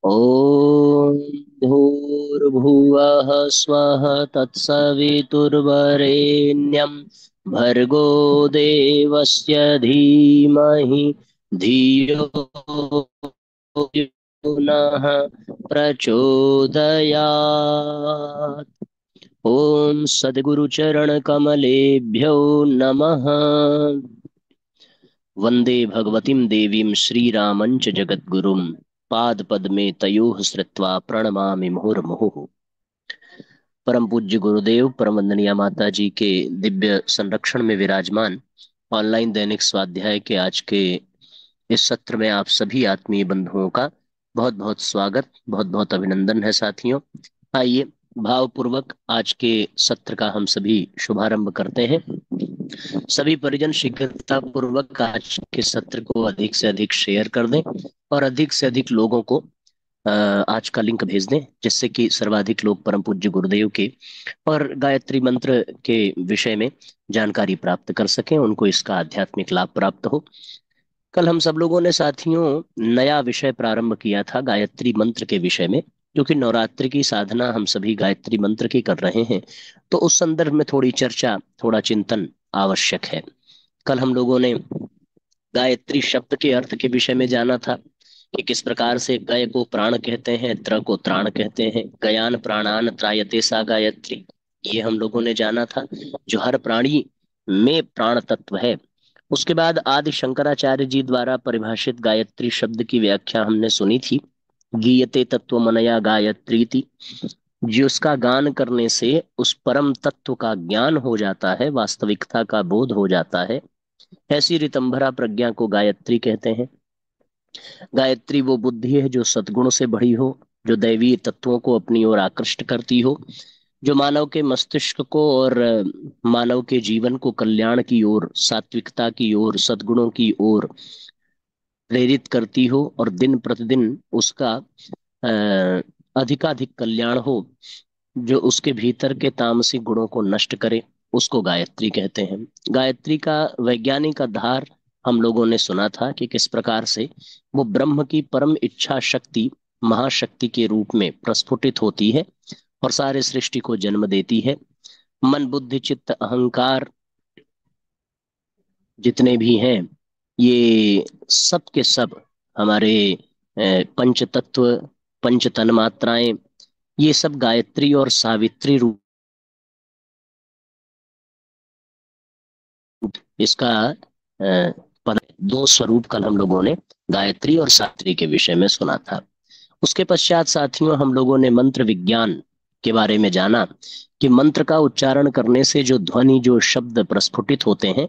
ॐ भूर्भुवः स्वः तत्सवितुर्वरेण्यं भर्गो देवस्य धीमहि धियो यो नः प्रचोदयात्। ॐ सद्गुरुचरणकमलेभ्यो नमः। वंदे भगवतीं देवीं श्रीरामञ्च जगद्गुरुं पादपद्मे तयोः श्रित्वा प्रणमामि मुहुर्मुहुः। परम पूज्य गुरुदेव परम वंदनीय माता जी के दिव्य संरक्षण में विराजमान ऑनलाइन दैनिक स्वाध्याय के आज के इस सत्र में आप सभी आत्मीय बंधुओं का बहुत बहुत स्वागत, बहुत बहुत अभिनंदन है साथियों। आइए भावपूर्वक आज के सत्र का हम सभी शुभारंभ करते हैं। सभी परिजन शीघ्रता पूर्वक आज के सत्र को अधिक से अधिक शेयर कर दें और अधिक से अधिक लोगों को आज का लिंक भेज दें, जिससे कि सर्वाधिक लोग परम पूज्य गुरुदेव के और गायत्री मंत्र के विषय में जानकारी प्राप्त कर सकें, उनको इसका आध्यात्मिक लाभ प्राप्त हो। कल हम सब लोगों ने साथियों नया विषय प्रारंभ किया था गायत्री मंत्र के विषय में, क्योंकि नवरात्रि की साधना हम सभी गायत्री मंत्र की कर रहे हैं, तो उस संदर्भ में थोड़ी चर्चा, थोड़ा चिंतन आवश्यक है। कल हम लोगों ने गायत्री शब्द के अर्थ के विषय में जाना था कि किस प्रकार से गय को प्राण कहते हैं, त्र को त्राण कहते हैं, गयान प्राणान त्रायते सा गायत्री, ये हम लोगों ने जाना था, जो हर प्राणी में प्राण तत्व है। उसके बाद आदि शंकराचार्य जी द्वारा परिभाषित गायत्री शब्द की व्याख्या हमने सुनी थी। गीयते तत्व मनया गायत्री थी, जिसका गान करने से उस परम तत्व का ज्ञान हो जाता है, वास्तविकता का बोध हो जाता है, ऐसी ऋतंभरा प्रज्ञा को गायत्री कहते हैं। गायत्री वो बुद्धि है जो सद्गुण से भरी हो, जो दैवीय तत्वों को अपनी ओर आकृष्ट करती हो, जो मानव के मस्तिष्क को और मानव के जीवन को कल्याण की ओर, सात्विकता की ओर, सद्गुणों की ओर प्रेरित करती हो और दिन प्रतिदिन उसका अधिकाधिक कल्याण हो, जो उसके भीतर के तामसिक गुणों को नष्ट करे, उसको गायत्री कहते हैं। गायत्री का वैज्ञानिक आधार हम लोगों ने सुना था कि किस प्रकार से वो ब्रह्म की परम इच्छा शक्ति, महाशक्ति के रूप में प्रस्फुटित होती है और सारे सृष्टि को जन्म देती है। मन बुद्धि चित्त अहंकार जितने भी हैं, ये सब के सब हमारे पंच तत्व, पंच तन मात्राएं, ये सब गायत्री और सावित्री रूप, इसका दो स्वरूप कल हम लोगों ने गायत्री और सावित्री के विषय में सुना था। उसके पश्चात साथियों हम लोगों ने मंत्र विज्ञान के बारे में जाना कि मंत्र का उच्चारण करने से जो ध्वनि, जो शब्द प्रस्फुटित होते हैं,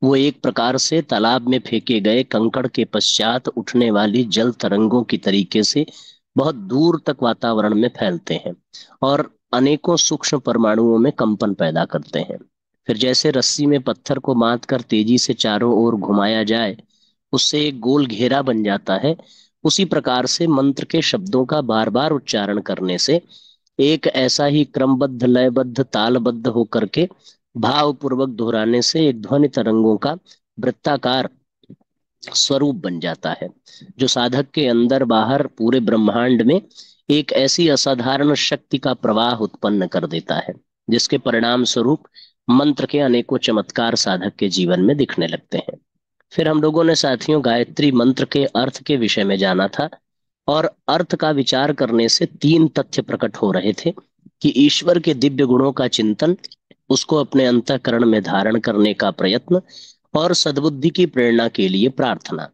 वो एक प्रकार से तालाब में फेंके गए कंकड़ के पश्चात उठने वाली जल तरंगों की तरीके से बहुत दूर तक वातावरण में फैलते हैं और अनेकों सूक्ष्म परमाणुओं में कंपन पैदा करते हैं। फिर जैसे रस्सी में पत्थर को बांध कर तेजी से चारों ओर घुमाया जाए, उससे एक गोल घेरा बन जाता है, उसी प्रकार से मंत्र के शब्दों का बार बार उच्चारण करने से एक ऐसा ही क्रमबद्ध, लयबद्ध, तालबद्ध होकर के भाव पूर्वक दोहराने से एक ध्वनि तरंगों का वृत्ताकार स्वरूप बन जाता है, जो साधक के अंदर बाहर पूरे ब्रह्मांड में एक ऐसी असाधारण शक्ति का प्रवाह उत्पन्न कर देता है, जिसके परिणाम स्वरूप मंत्र के अनेकों चमत्कार साधक के जीवन में दिखने लगते हैं। फिर हम लोगों ने साथियों गायत्री मंत्र के अर्थ के विषय में जाना था और अर्थ का विचार करने से तीन तथ्य प्रकट हो रहे थे कि ईश्वर के दिव्य गुणों का चिंतन, उसको अपने अंतःकरण में धारण करने का प्रयत्न और सद्बुद्धि की प्रेरणा के लिए प्रार्थना,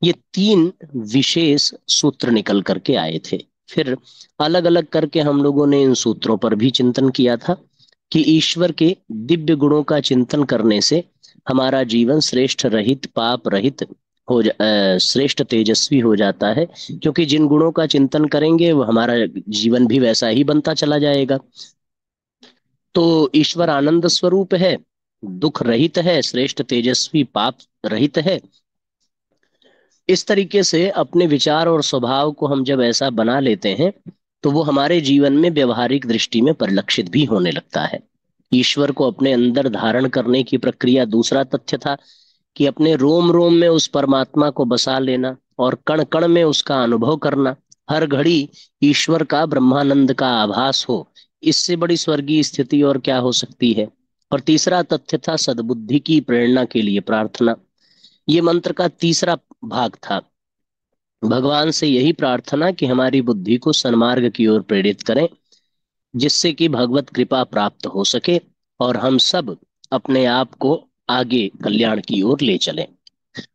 ये तीन विशेष सूत्र निकल करके आए थे। फिर अलग अलग करके हम लोगों ने इन सूत्रों पर भी चिंतन किया था कि ईश्वर के दिव्य गुणों का चिंतन करने से हमारा जीवन श्रेष्ठ रहित, पाप रहित श्रेष्ठ तेजस्वी हो जाता है, क्योंकि जिन गुणों का चिंतन करेंगे वो हमारा जीवन भी वैसा ही बनता चला जाएगा। तो ईश्वर आनंद स्वरूप है, दुख रहित है, श्रेष्ठ तेजस्वी, पाप रहित है। इस तरीके से अपने विचार और स्वभाव को हम जब ऐसा बना लेते हैं, तो वो हमारे जीवन में व्यवहारिक दृष्टि में परिलक्षित भी होने लगता है। ईश्वर को अपने अंदर धारण करने की प्रक्रिया दूसरा तथ्य था कि अपने रोम रोम में उस परमात्मा को बसा लेना और कण कण में उसका अनुभव करना, हर घड़ी ईश्वर का ब्रह्मानंद का आभास हो, इससे बड़ी स्वर्गीय स्थिति और क्या हो सकती है। और तीसरा तथ्य था सद्बुद्धि की प्रेरणा के लिए प्रार्थना। ये मंत्र का तीसरा भाग था। भगवान से यही प्रार्थना कि हमारी बुद्धि को सन्मार्ग की ओर प्रेरित करें, जिससे कि भगवत कृपा प्राप्त हो सके और हम सब अपने आप को आगे कल्याण की ओर ले चलें।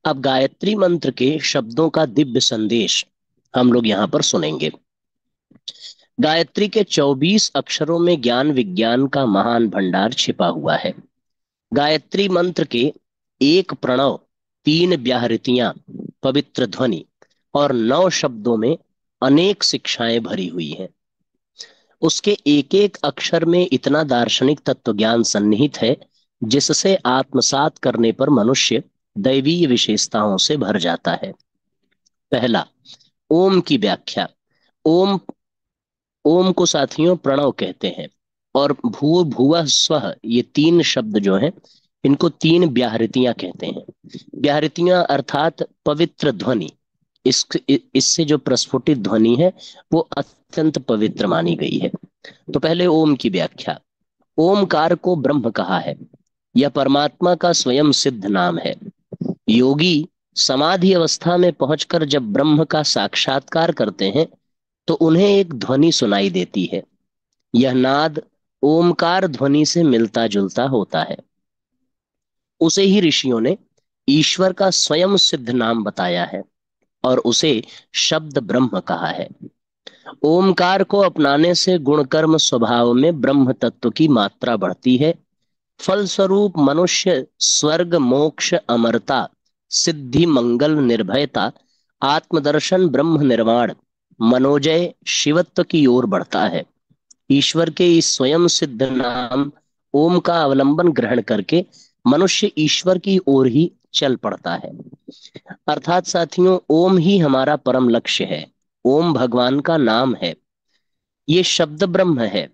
अब गायत्री मंत्र के शब्दों का दिव्य संदेश हम लोग यहाँ पर सुनेंगे। गायत्री के 24 अक्षरों में ज्ञान विज्ञान का महान भंडार छिपा हुआ है। गायत्री मंत्र के एक प्रणव, 3 व्याहृतियां, पवित्र ध्वनि और 9 शब्दों में अनेक शिक्षाएं भरी हुई हैं। उसके एक एक अक्षर में इतना दार्शनिक तत्व ज्ञान सन्निहित है जिससे आत्मसात करने पर मनुष्य दैवीय विशेषताओं से भर जाता है। पहला, ओम की व्याख्या। ओम ओम को साथियों प्रणव कहते हैं, और भू भुवः स्वः ये 3 शब्द जो हैं इनको 3 व्याहृतियां कहते हैं। व्याहृतियां अर्थात पवित्र ध्वनि। इससे जो प्रस्फुटित ध्वनि है वो अत्यंत पवित्र मानी गई है। तो पहले ओम की व्याख्या। ओमकार को ब्रह्म कहा है। यह परमात्मा का स्वयं सिद्ध नाम है। योगी समाधि अवस्था में पहुंचकर जब ब्रह्म का साक्षात्कार करते हैं तो उन्हें एक ध्वनि सुनाई देती है। यह नाद ओमकार ध्वनि से मिलता जुलता होता है। उसे ही ऋषियों ने ईश्वर का स्वयं सिद्ध नाम बताया है और उसे शब्द ब्रह्म कहा है। ओमकार को अपनाने से गुण कर्म स्वभाव में ब्रह्म तत्व की मात्रा बढ़ती है। फलस्वरूप मनुष्य स्वर्ग मोक्ष अमरता सिद्धि मंगल निर्भयता आत्मदर्शन ब्रह्म निर्वाण मनोजय शिवत्व की ओर बढ़ता है। ईश्वर के इस स्वयं सिद्ध नाम ओम का अवलंबन ग्रहण करके मनुष्य ईश्वर की ओर ही चल पड़ता है। अर्थात साथियों, ओम ही हमारा परम लक्ष्य है। ओम भगवान का नाम है। ये शब्द ब्रह्म है।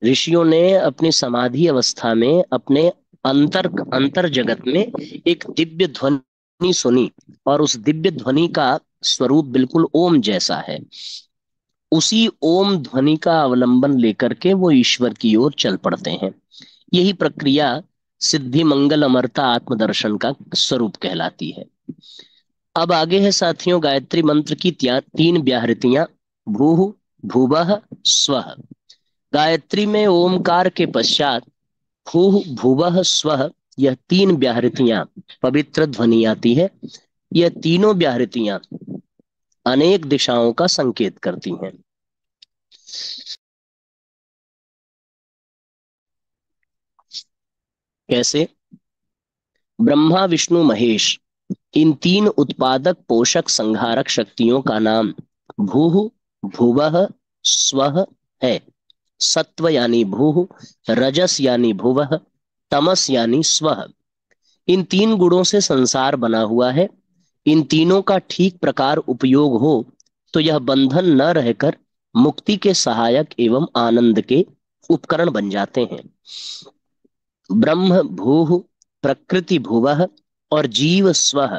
ऋषियों ने अपनी समाधि अवस्था में अपने अंतर जगत में एक दिव्य ध्वनि सुनी और उस दिव्य ध्वनि का स्वरूप बिल्कुल ओम जैसा है। उसी ओम ध्वनि का अवलंबन लेकर के वो ईश्वर की ओर चल पड़ते हैं। यही प्रक्रिया सिद्धि मंगल अमरता आत्मदर्शन का स्वरूप कहलाती है। अब आगे है साथियों गायत्री मंत्र की 3 व्याहृतियां। भूः भुवः स्वः। गायत्री में ओमकार के पश्चात भूः भुवः स्वः यह 3 व्याहृतियां पवित्र ध्वनि आती है। यह तीनों व्याहृतियां अनेक दिशाओं का संकेत करती हैं। कैसे? ब्रह्मा विष्णु महेश इन 3 उत्पादक पोषक संहारक शक्तियों का नाम भूः भुवः स्वः है। सत्व यानी भूः, रजस यानी भुवः, तमस यानी स्वः। इन 3 गुणों से संसार बना हुआ है। इन तीनों का ठीक प्रकार उपयोग हो तो यह बंधन न रहकर मुक्ति के सहायक एवं आनंद के उपकरण बन जाते हैं। ब्रह्म भूः, प्रकृति भुवः और जीव स्वः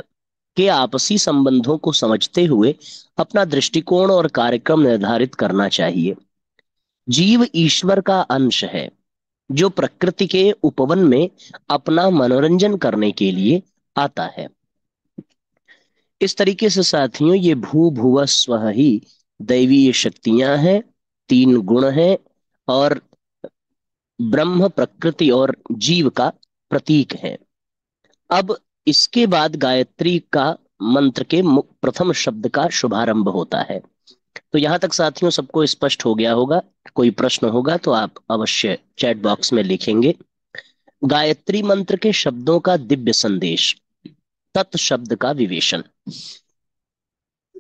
के आपसी संबंधों को समझते हुए अपना दृष्टिकोण और कार्यक्रम निर्धारित करना चाहिए। जीव ईश्वर का अंश है जो प्रकृति के उपवन में अपना मनोरंजन करने के लिए आता है। इस तरीके से साथियों ये भू भुव स्व ही दैवीय शक्तियां हैं, 3 गुण हैं और ब्रह्म प्रकृति और जीव का प्रतीक है। अब इसके बाद गायत्री का मंत्र के प्रथम शब्द का शुभारंभ होता है। तो यहां तक साथियों सबको स्पष्ट हो गया होगा। कोई प्रश्न होगा तो आप अवश्य चैट बॉक्स में लिखेंगे। गायत्री मंत्र के शब्दों का दिव्य संदेश। तत् शब्द का विवेचन।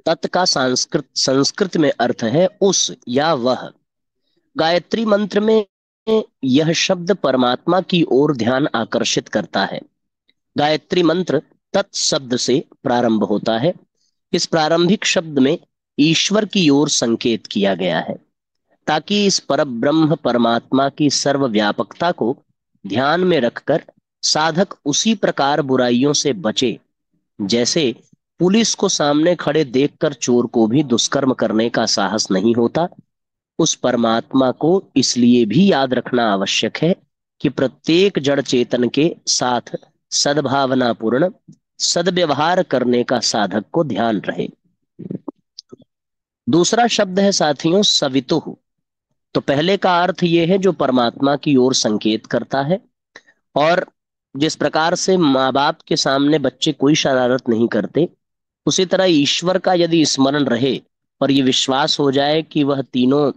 तत् का संस्कृत में अर्थ है उस या वह। गायत्री मंत्र में यह शब्द परमात्मा की ओर ध्यान आकर्षित करता है। गायत्री मंत्र तत् शब्द से प्रारंभ होता है। इस प्रारंभिक शब्द में ईश्वर की ओर संकेत किया गया है ताकि इस परब्रह्म परमात्मा की सर्वव्यापकता को ध्यान में रखकर साधक उसी प्रकार बुराइयों से बचे जैसे पुलिस को सामने खड़े देखकर चोर को भी दुष्कर्म करने का साहस नहीं होता, उस परमात्मा को इसलिए भी याद रखना आवश्यक है कि प्रत्येक जड़ चेतन के साथ सद्भावना पूर्ण सद्व्यवहार करने का साधक को ध्यान रहे। दूसरा शब्द है साथियों सवितुः। तो पहले का अर्थ यह है जो परमात्मा की ओर संकेत करता है, और जिस प्रकार से माँ बाप के सामने बच्चे कोई शरारत नहीं करते, उसी तरह ईश्वर का यदि स्मरण रहे और ये विश्वास हो जाए कि वह तीनों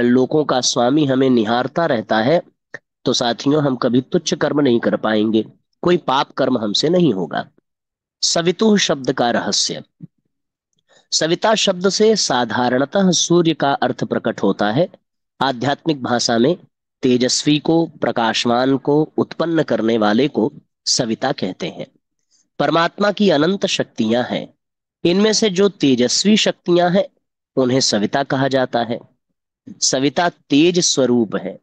लोकों का स्वामी हमें निहारता रहता है, तो साथियों हम कभी तुच्छ कर्म नहीं कर पाएंगे, कोई पाप कर्म हमसे नहीं होगा। सवितुः शब्द का रहस्य। सविता शब्द से साधारणतः सूर्य का अर्थ प्रकट होता है। आध्यात्मिक भाषा में तेजस्वी को, प्रकाशमान को, उत्पन्न करने वाले को सविता कहते हैं। परमात्मा की अनंत शक्तियां हैं, इनमें से जो तेजस्वी शक्तियां हैं उन्हें सविता कहा जाता है। सविता तेज स्वरूप है,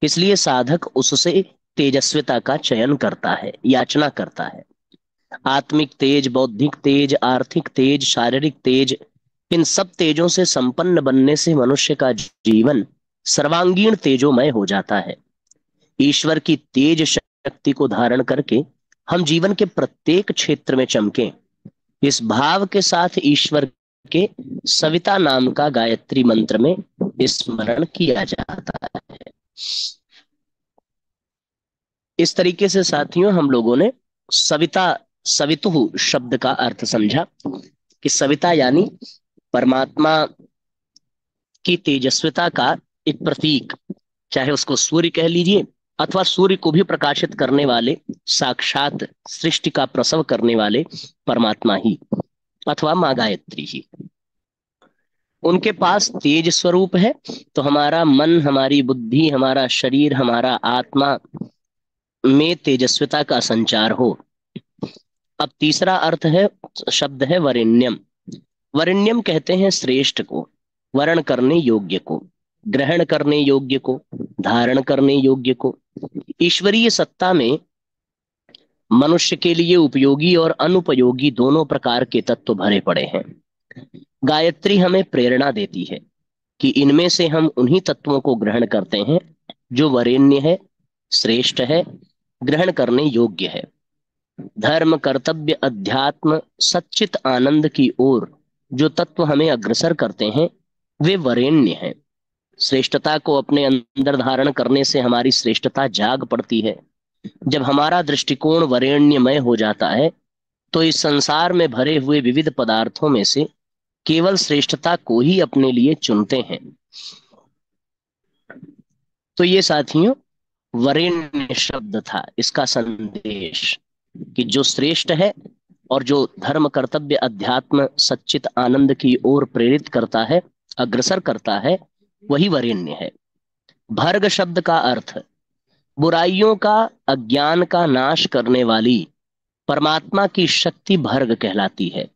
इसलिए साधक उससे तेजस्विता का चयन करता है, याचना करता है। आत्मिक तेज, बौद्धिक तेज, आर्थिक तेज, शारीरिक तेज, इन सब तेजों से संपन्न बनने से मनुष्य का जीवन सर्वांगीण तेजोमय हो जाता है। ईश्वर की तेज शक्ति को धारण करके हम जीवन के प्रत्येक क्षेत्र में चमकें, इस भाव के साथ ईश्वर के सविता नाम का गायत्री मंत्र में स्मरण किया जाता है। इस तरीके से साथियों हम लोगों ने सविता, सवितुः शब्द का अर्थ समझा कि सविता यानी परमात्मा की तेजस्विता का एक प्रतीक, चाहे उसको सूर्य कह लीजिए अथवा सूर्य को भी प्रकाशित करने वाले, साक्षात सृष्टि का प्रसव करने वाले परमात्मा ही अथवा माँ गायत्री ही। उनके पास तेज स्वरूप है, तो हमारा मन, हमारी बुद्धि, हमारा शरीर, हमारा आत्मा में तेजस्विता का संचार हो। अब तीसरा अर्थ है, शब्द है वरेण्यम। वरेण्यम कहते हैं श्रेष्ठ को, वरण करने योग्य को, ग्रहण करने योग्य को, धारण करने योग्य को। ईश्वरीय सत्ता में मनुष्य के लिए उपयोगी और अनुपयोगी दोनों प्रकार के तत्व भरे पड़े हैं। गायत्री हमें प्रेरणा देती है कि इनमें से हम उन्हीं तत्वों को ग्रहण करते हैं जो वरेण्य है, श्रेष्ठ है, ग्रहण करने योग्य है। धर्म, कर्तव्य, अध्यात्म, सच्चित आनंद की ओर जो तत्व हमें अग्रसर करते हैं वे वरेण्य हैं। श्रेष्ठता को अपने अंदर धारण करने से हमारी श्रेष्ठता जाग पड़ती है। जब हमारा दृष्टिकोण वरेण्यमय हो जाता है तो इस संसार में भरे हुए विविध पदार्थों में से केवल श्रेष्ठता को ही अपने लिए चुनते हैं। तो ये साथियों वरेण्य शब्द था, इसका संदेश कि जो श्रेष्ठ है और जो धर्म, कर्तव्य, अध्यात्म, सच्चित आनंद की ओर प्रेरित करता है, अग्रसर करता है, वही वरेण्य है। भर्ग शब्द का अर्थ बुराइयों का, अज्ञान का नाश करने वाली परमात्मा की शक्ति भर्ग कहलाती है।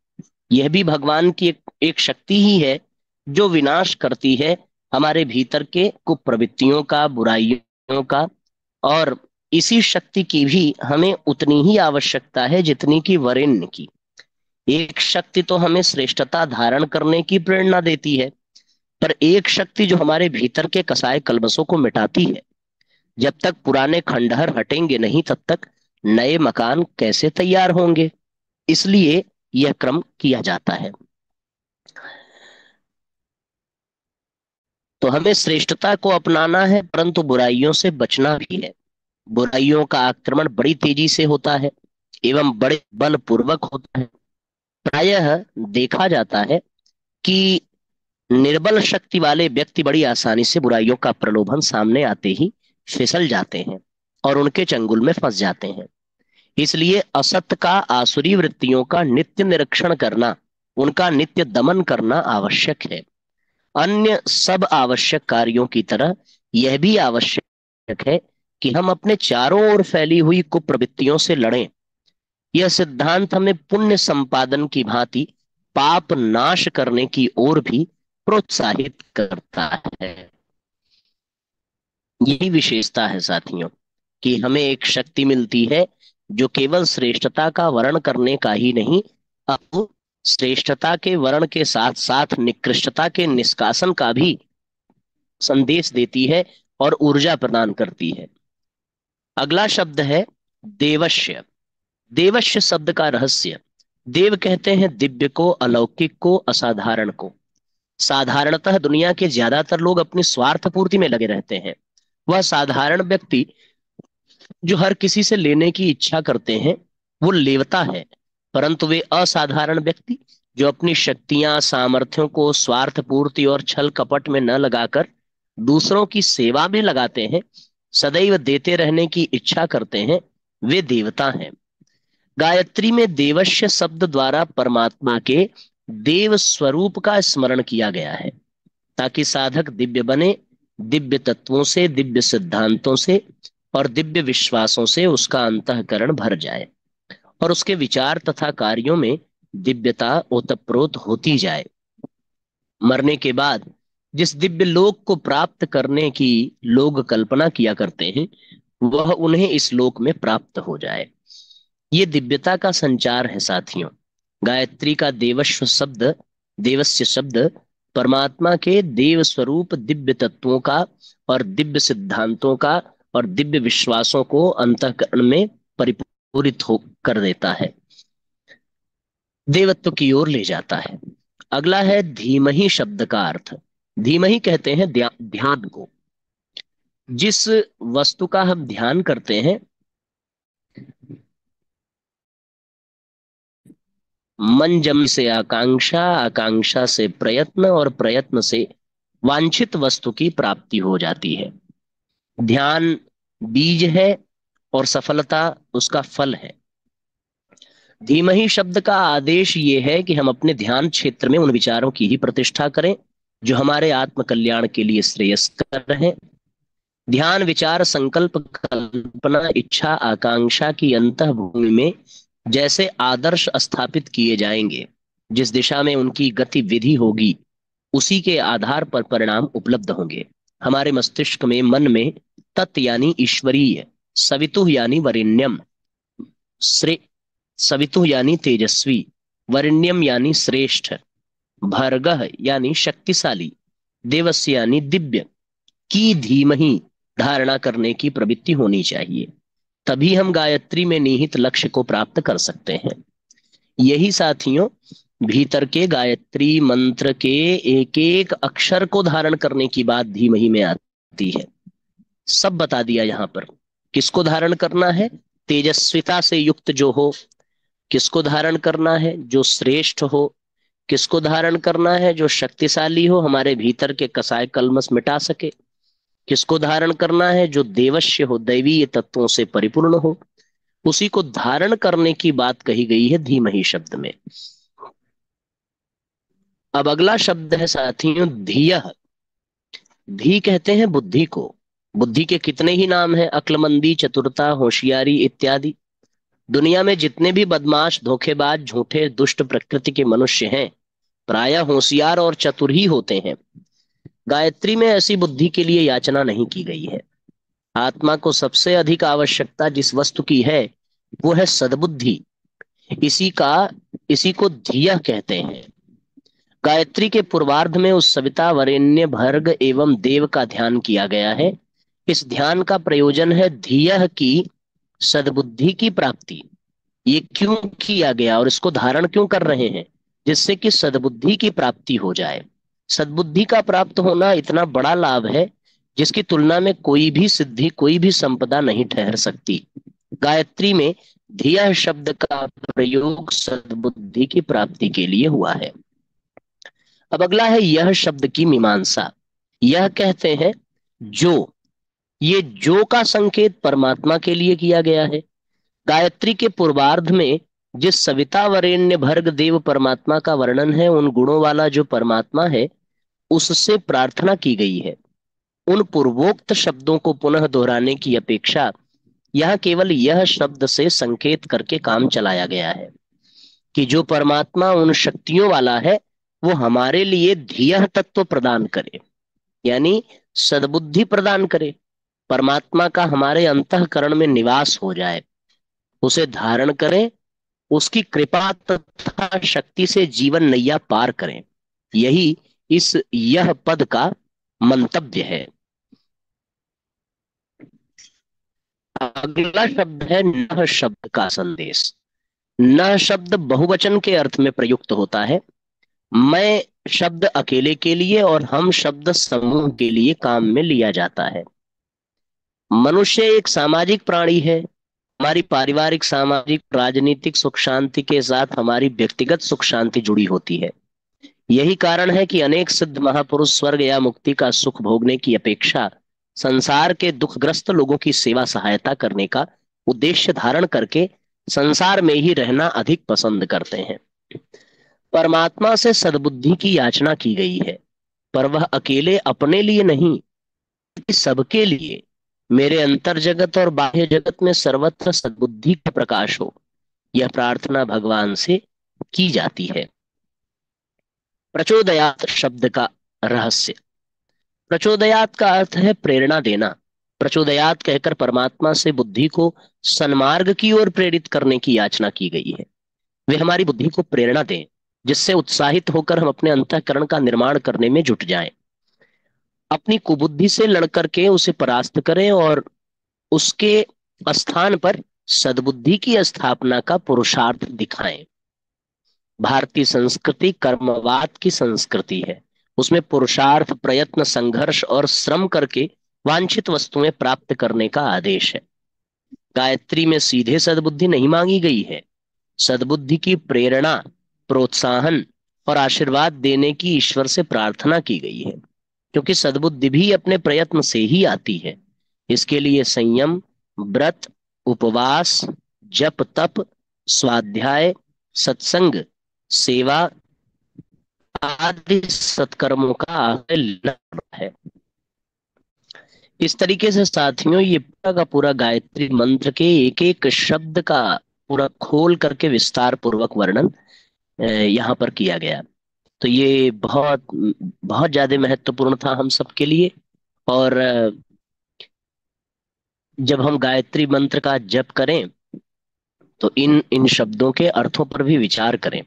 यह भी भगवान की एक शक्ति ही है जो विनाश करती है हमारे भीतर के कुप्रवृत्तियों का, बुराइयों का, और इसी शक्ति की भी हमें उतनी ही आवश्यकता है जितनी कि वरेण्य की। एक शक्ति तो हमें श्रेष्ठता धारण करने की प्रेरणा देती है, पर एक शक्ति जो हमारे भीतर के कसाए कलबसों को मिटाती है। जब तक पुराने खंडहर हटेंगे नहीं तब तक नए मकान कैसे तैयार होंगे, इसलिए यह क्रम किया जाता है। तो हमें श्रेष्ठता को अपनाना है परंतु बुराइयों से बचना भी है। बुराइयों का आक्रमण बड़ी तेजी से होता है एवं बड़े बलपूर्वक होता है। प्रायः देखा जाता है कि निर्बल शक्ति वाले व्यक्ति बड़ी आसानी से बुराइयों का प्रलोभन सामने आते ही फिसल जाते हैं और उनके चंगुल में फंस जाते हैं। इसलिए असत का, आसुरी वृत्तियों का नित्य निरीक्षण करना, उनका नित्य दमन करना आवश्यक है। अन्य सब आवश्यक कार्यों की तरह यह भी आवश्यक है कि हम अपने चारों ओर फैली हुई कुप्रवृत्तियों से लड़ें। यह सिद्धांत हमें पुण्य संपादन की भांति पाप नाश करने की ओर भी प्रोत्साहित करता है। यही विशेषता है साथियों कि हमें एक शक्ति मिलती है जो केवल श्रेष्ठता का वर्ण करने का ही नहीं, अब श्रेष्ठता के वर्ण के साथ साथ निकृष्टता के निष्कासन का भी संदेश देती है और ऊर्जा प्रदान करती है। अगला शब्द है देवश्य। देवश्य शब्द का रहस्य, देव कहते हैं दिव्य को, अलौकिक को, असाधारण को। साधारणतः दुनिया के ज्यादातर लोग अपनी स्वार्थ पूर्ति में लगे रहते हैं। वह साधारण व्यक्ति जो हर किसी से लेने की इच्छा करते हैं वो लेवता है, परंतु वे असाधारण व्यक्ति जो अपनी शक्तियां सामर्थ्यों को स्वार्थ पूर्ति और छल कपट में न लगाकर दूसरों की सेवा में लगाते हैं, सदैव देते रहने की इच्छा करते हैं, वे देवता हैं। गायत्री में देवश्य शब्द द्वारा परमात्मा के देव स्वरूप का स्मरण किया गया है ताकि साधक दिव्य बने, दिव्य तत्वों से, दिव्य सिद्धांतों से और दिव्य विश्वासों से उसका अंतःकरण भर जाए और उसके विचार तथा कार्यों में दिव्यता ओतप्रोत होती जाए। मरने के बाद जिस दिव्य लोक को प्राप्त करने की लोग कल्पना किया करते हैं वह उन्हें इस लोक में प्राप्त हो जाए, ये दिव्यता का संचार है साथियों। गायत्री का देवस्य शब्द परमात्मा के देव स्वरूप दिव्य तत्वों का और दिव्य सिद्धांतों का और दिव्य विश्वासों को अंतःकरण में परिपूरित हो कर देता है, देवत्व की ओर ले जाता है। अगला है धीमहि शब्द का अर्थ। धीमहि कहते हैं ध्यान को। जिस वस्तु का हम ध्यान करते हैं, मन जम से आकांक्षा, आकांक्षा से प्रयत्न और प्रयत्न से वांछित वस्तु की प्राप्ति हो जाती है। ध्यान बीज है और सफलता उसका फल है। धीमहि शब्द का आदेश ये है कि हम अपने ध्यान क्षेत्र में उन विचारों की ही प्रतिष्ठा करें जो हमारे आत्म कल्याण के लिए श्रेयस्कर हैं। ध्यान विचार संकल्प कल्पना इच्छा आकांक्षा की अंतःभूमि में जैसे आदर्श स्थापित किए जाएंगे, जिस दिशा में उनकी गतिविधि होगी उसी के आधार पर परिणाम उपलब्ध होंगे। हमारे मस्तिष्क में, मन में तत् यानी ईश्वरीय, सवितुः यानी वरेण्यम, सवितुः यानी तेजस्वी, वरेण्यम यानी श्रेष्ठ, भर्गः यानी शक्तिशाली, देवस्य यानी दिव्य की धीमहि धारणा करने की प्रवृत्ति होनी चाहिए। तभी हम गायत्री में निहित लक्ष्य को प्राप्त कर सकते हैं। यही साथियों भीतर के गायत्री मंत्र के एक एक अक्षर को धारण करने की बात धीमहि में आती है। सब बता दिया यहां पर। किसको धारण करना है? तेजस्विता से युक्त जो हो। किसको धारण करना है? जो श्रेष्ठ हो। किसको धारण करना है? जो शक्तिशाली हो, हमारे भीतर के कसाय कलमश मिटा सके। किसको धारण करना है? जो देवश्य हो, दैवीय तत्वों से परिपूर्ण हो। उसी को धारण करने की बात कही गई है धीमहि शब्द में। अब अगला शब्द है साथियों धीयः। धी कहते हैं बुद्धि को। बुद्धि के कितने ही नाम हैं, अक्लमंदी, चतुरता, होशियारी इत्यादि। दुनिया में जितने भी बदमाश, धोखेबाज, झूठे, दुष्ट प्रकृति के मनुष्य हैं प्रायः होशियार और चतुर ही होते हैं। गायत्री में ऐसी बुद्धि के लिए याचना नहीं की गई है। आत्मा को सबसे अधिक आवश्यकता जिस वस्तु की है वो है सद्बुद्धि। इसी को धिया कहते हैं। गायत्री के पूर्वार्ध में उस सविता वरेण्य भर्ग एवं देव का ध्यान किया गया है। इस ध्यान का प्रयोजन है धियः की सद्बुद्धि की प्राप्ति। ये क्यों किया गया और इसको धारण क्यों कर रहे हैं? जिससे कि सद्बुद्धि की प्राप्ति हो जाए। सद्बुद्धि का प्राप्त होना इतना बड़ा लाभ है जिसकी तुलना में कोई भी सिद्धि, कोई भी संपदा नहीं ठहर सकती। गायत्री में धिया शब्द का प्रयोग सद्बुद्धि की प्राप्ति के लिए हुआ है। अब अगला है यह शब्द की मीमांसा। यह कहते हैं जो। ये जो का संकेत परमात्मा के लिए किया गया है। गायत्री के पूर्वार्ध में जिस सविता वरेण्य भर्ग देव परमात्मा का वर्णन है, उन गुणों वाला जो परमात्मा है उससे प्रार्थना की गई है। उन पूर्वोक्त शब्दों को पुनः दोहराने की अपेक्षा यह केवल यह शब्द से संकेत करके काम चलाया गया है कि जो परमात्मा उन शक्तियों वाला है वो हमारे लिए धियः तत्व प्रदान करे, यानी सद्बुद्धि प्रदान करे। परमात्मा का हमारे अंतःकरण में निवास हो जाए, उसे धारण करें उसकी कृपा तथा शक्ति से जीवन नैया पार करें। यही इस यह पद का मंतव्य है। अगला शब्द है न शब्द का संदेश। न शब्द बहुवचन के अर्थ में प्रयुक्त होता है। मैं शब्द अकेले के लिए और हम शब्द समूह के लिए काम में लिया जाता है। मनुष्य एक सामाजिक प्राणी है। हमारी पारिवारिक, सामाजिक, राजनीतिक सुख शांति के साथ हमारी व्यक्तिगत सुख शांति जुड़ी होती है। यही कारण है कि अनेक सिद्ध महापुरुष स्वर्ग या मुक्ति का सुख भोगने की अपेक्षा संसार के दुखग्रस्त लोगों की सेवा सहायता करने का उद्देश्य धारण करके संसार में ही रहना अधिक पसंद करते हैं। परमात्मा से सद्बुद्धि की याचना की गई है, पर वह अकेले अपने लिए नहीं, बल्कि सबके लिए मेरे अंतर जगत और बाह्य जगत में सर्वत्र सद्बुद्धि का प्रकाश हो, यह प्रार्थना भगवान से की जाती है। प्रचोदयात शब्द का रहस्य। प्रचोदयात का अर्थ है प्रेरणा देना। प्रचोदयात कहकर परमात्मा से बुद्धि को सन्मार्ग की ओर प्रेरित करने की याचना की गई है। वे हमारी बुद्धि को प्रेरणा दें, जिससे उत्साहित होकर हम अपने अंतःकरण का निर्माण करने में जुट जाएं। अपनी कुबुद्धि से लड़ करके उसे परास्त करें और उसके स्थान पर सद्बुद्धि की स्थापना का पुरुषार्थ दिखाएं। भारतीय संस्कृति कर्मवाद की संस्कृति है। उसमें पुरुषार्थ, प्रयत्न, संघर्ष और श्रम करके वांछित वस्तुएं प्राप्त करने का आदेश है। गायत्री में सीधे सद्बुद्धि नहीं मांगी गई है। सद्बुद्धि की प्रेरणा, प्रोत्साहन और आशीर्वाद देने की ईश्वर से प्रार्थना की गई है, क्योंकि सद्बुद्धि भी अपने प्रयत्न से ही आती है। इसके लिए संयम, व्रत, उपवास, जप तप, स्वाध्याय, सत्संग, सेवा आदि सत्कर्मों का आश्रय लेना पड़ता है। इस तरीके से साथियों, ये पूरा का पूरा गायत्री मंत्र के एक एक शब्द का पूरा खोल करके विस्तार पूर्वक वर्णन यहाँ पर किया गया। तो ये बहुत बहुत ज्यादा महत्वपूर्ण था हम सबके लिए। और जब हम गायत्री मंत्र का जप करें तो इन इन शब्दों के अर्थों पर भी विचार करें।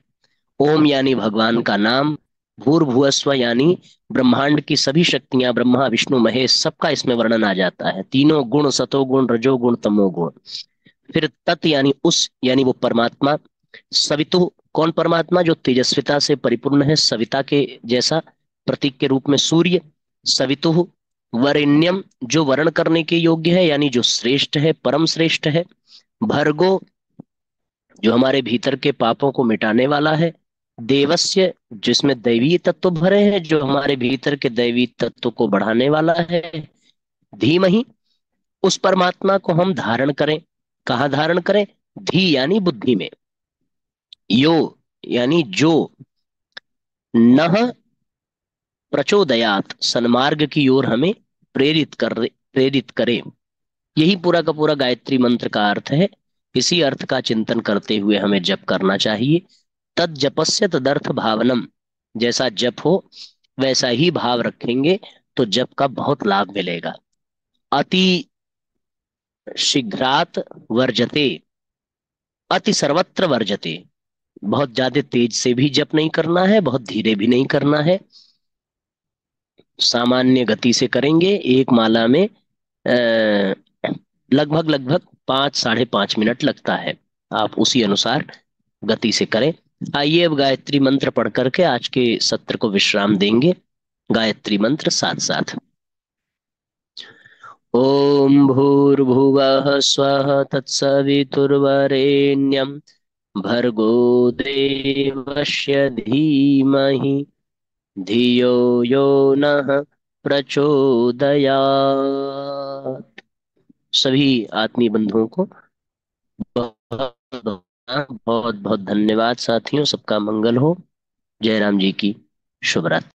ओम यानी भगवान का नाम, भूर्भुवस्व यानी ब्रह्मांड की सभी शक्तियां, ब्रह्मा विष्णु महेश, सबका इसमें वर्णन आ जाता है। तीनों गुण, सतोगुण, रजोगुण, तमोगुण। फिर तत् यानी उस, यानी वो परमात्मा। सवितु, कौन परमात्मा? जो तेजस्विता से परिपूर्ण है, सविता के जैसा प्रतीक के रूप में सूर्य। सवितु। वरेण्यम, जो वर्ण करने के योग्य है, यानी जो श्रेष्ठ है, परम श्रेष्ठ है। भर्गो, जो हमारे भीतर के पापों को मिटाने वाला है। देवस्य, जिसमें दैवीय तत्व भरे हैं, जो हमारे भीतर के दैवी तत्व को बढ़ाने वाला है। धीमहि, उस परमात्मा को हम धारण करें। कहाँ धारण करें? धी यानी बुद्धि में। यो यानी जो। नह प्रचोदयात, सन्मार्ग की ओर हमें प्रेरित करे। यही पूरा का पूरा गायत्री मंत्र का अर्थ है। इसी अर्थ का चिंतन करते हुए हमें जप करना चाहिए। तद जपस्य तदर्थ भावनम, जैसा जप हो वैसा ही भाव रखेंगे तो जप का बहुत लाभ मिलेगा। अति शीघ्रात वर्जते, अति सर्वत्र वर्जते। बहुत ज्यादा तेज से भी जप नहीं करना है, बहुत धीरे भी नहीं करना है। सामान्य गति से करेंगे। एक माला में लगभग लगभग 5 साढ़े 5 मिनट लगता है। आप उसी अनुसार गति से करें। आइए अब गायत्री मंत्र पढ़ करके आज के सत्र को विश्राम देंगे। गायत्री मंत्र साथ साथ। ओम भूर्भुवः स्वः तत्सवितुर्वरेण्यं भर्गो देवस्य धीमहि धियो यो नः प्रचोदयात्। सभी आत्मीय बंधुओं को बहुत बहुत बहुत धन्यवाद। साथियों, सबका मंगल हो। जय राम जी की शुभ रात्रि।